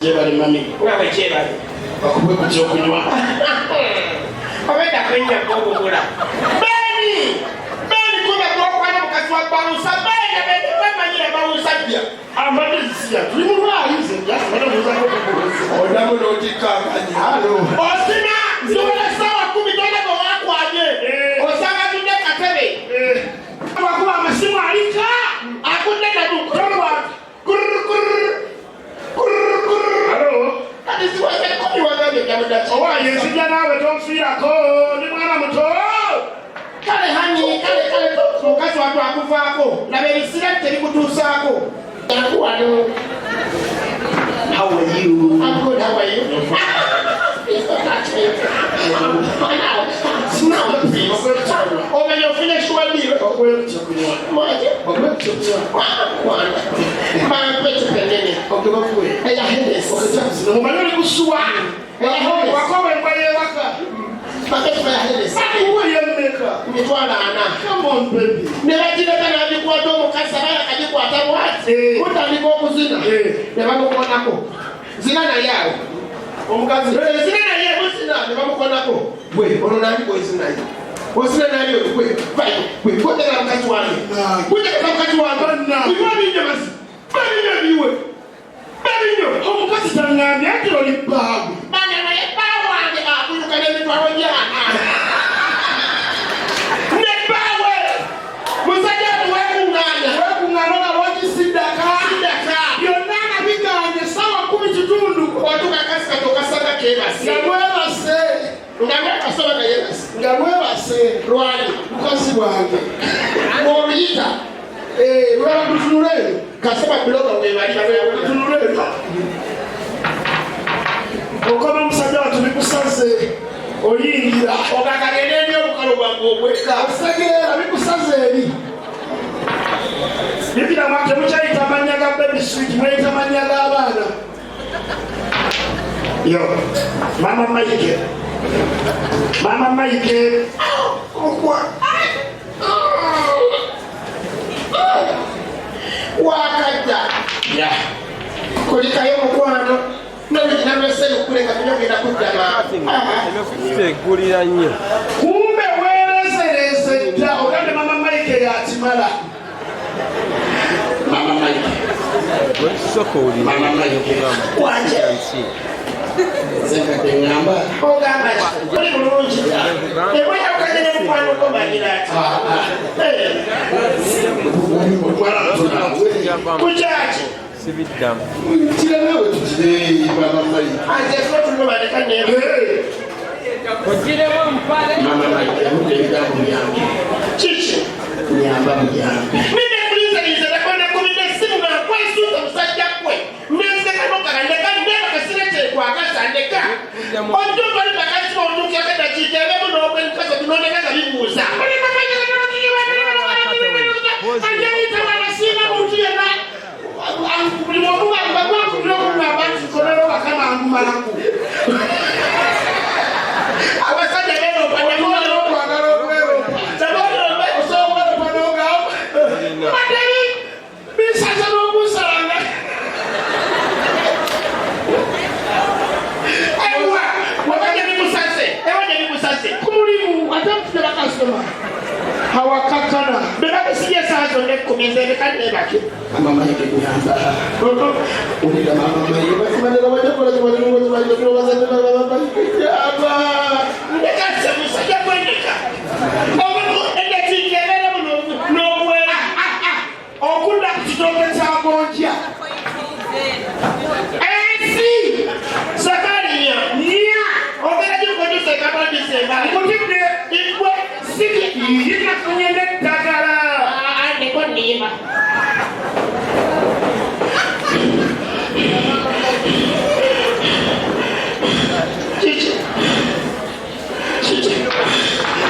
Jebali mami. Ngawe jebali. Bakubwe ku kyokunywa. Obeda kwenya kokugula. Beni kuba kwakwana mukasi wa bawusa beni bamanyira bawusajja. Amadisiya tulimulwalize njasibala muzako kokugula. Odamu n'otikanganya. Halo. Osina ndola sawa 10 tolego wakwaje. Osanga tunde katebe. Wakuba amasimu alika. Akunde na dukolwa. Halo. Kadisi wa sekoni wagaje kamuda. Owa yesija nawe tomfirako ni mwana muto. Kale hani kale mukazi watu akufaako naberisira terikutuusaako. Yakuwano. How are you? I'm good, how are you? Over your finish one year. Come on, baby. Zina na yao. Omukazi. Zina na yao zina ne bamukonako. Gwe ononani ko zina yi. Osina na yao gwe kote na mkazi wange. Kote na mkazi wange. Iwani nyamasi. Bani nyabiwe. Bani nyo. Omukazi tangambye ati oli babu. Bani na babu wange akuyuka ne mitwalo jana. Ne bawe. Musaja wekunganya. Wekungana lwaki sidaka. Yonana biganye sawa 10 kitundu. Watuka kasika tokasanga kebasi. Ngabwebase. Ngabwebase na yebasi. Ngabwebase. Rwani. Mukazi wange. Morita. Lwala kutunulelo. Kasema bloga webali Kutunulelo. Okoma musajja watu bikusaze. Oyingira. Okakagende ndio mukalo gwangu obweka. Osegera bikusaze eri. Bibira mwake mukyayita amannya ga baby sweet mwayita amannya g'abaana. Yo, Mama Mike. Mama Mike. Wakajja. Yeah. Kulikayo mukwano. Nameseni kulenga kunyogera kujjama. Tegulira nnyo. Kumbe weerezereze dda ogande Mama Mike yatimala. Mama Mike. Soko uli. Mama Mike. Wanje. Zenga tengamba. Ogamba. Oli mulungi. Ewe yakagende mukwano ko banyira. Kujaji. Sibiddamu. Kirawe tutire Mama Mike. Anje ko tulobane kanene. Ogiremu mpale. Mama Mike amugenda muyambi. Chichi. Nyamba muyambi. Mimi kuliza nakona kumida simu na kwa isuza musajja kwe. Mbese kanoka kandeka ndeba kasirete kwa kasandeka. Ojo bali bakati omuke akada kitebe muno okwenkaza binoneka bibuza. Oli mafanya kana kiwa. Anjani tawala sina mutiye na. Kulimuwa ngabwa kulimuwa abantu kolero bakama amumalaku. Abasajja lero panyamola okwagala okwero. Tabalo osobola panoga. Madai bisaza n'omusanga. Ewa, wabanye bikusase. Kumulimu atamfuna bakasoma. Hawakatana. Beba sikia saa zonde kumize bekane baki. Mama Mike kuyamba. Ulida Mama Mike basimana wajja kola Mama Mike yaba. Ndekase musajja kwendeka. Omuntu endekikelele muno n'obwera. Okunda kukitoke kyagonja. Ensi Zakariya nia ogera jikodise kabadise ba. Kutibde ikwe siki yina kunyende takala. Ndeko niba.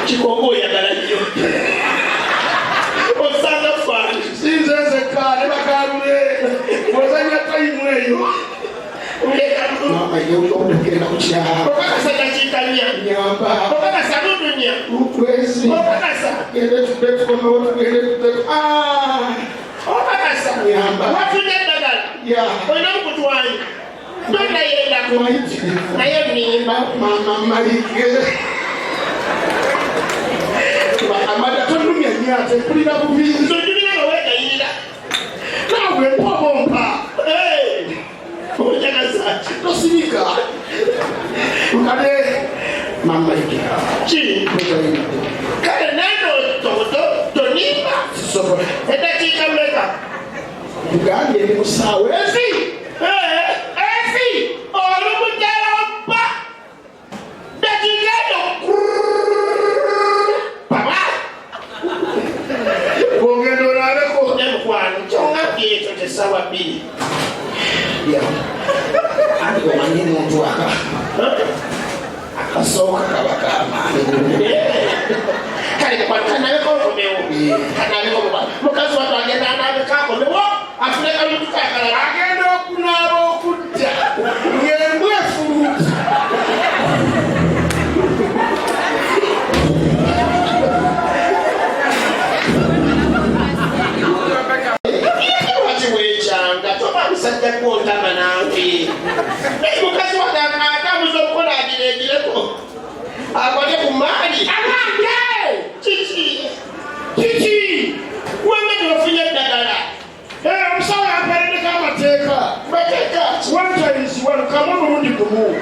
Chiko yagala nnyo. Osanga fani. Sinzeze kale bakalule. Wazanya time eyo. Mama Mike okugenda kukyala. Okakasa nakitanya. Nyamba. Okakasa dudunya. Ukwezi. Okakasa. Gende tubetu kama watu gende tubetu. Okakasa. Nyamba. Watu ndagala. Yeah. Oyina mukutwanya. Don't I hear that point? I am me, Mama Malike. Amada told me a year to put it up with me. So you know what I need. Now we're poor. Hey, what can I say? No, Sinica. Mama, she can't Toto, Tonima, so and that he can make up. You got me, Musa, where's he? Or look at that back. That you got Papa. We're going to go them one. Don't have to get to the sour bee. Yeah, I'm going to work. Kasoka kabakama kale kwa kanako komeo kanako kwa mukazi watu agenda na kako lewo afika lutuka kala agenda kunabo kujja ngembwe furu wati wechanga toba msajja kuonda manangi mukazi watu akamuzokola agireko akwate kumali amange chichi wanga ndofinya dagala msawa aparende kama teka bateka one times one kamono mundi kumu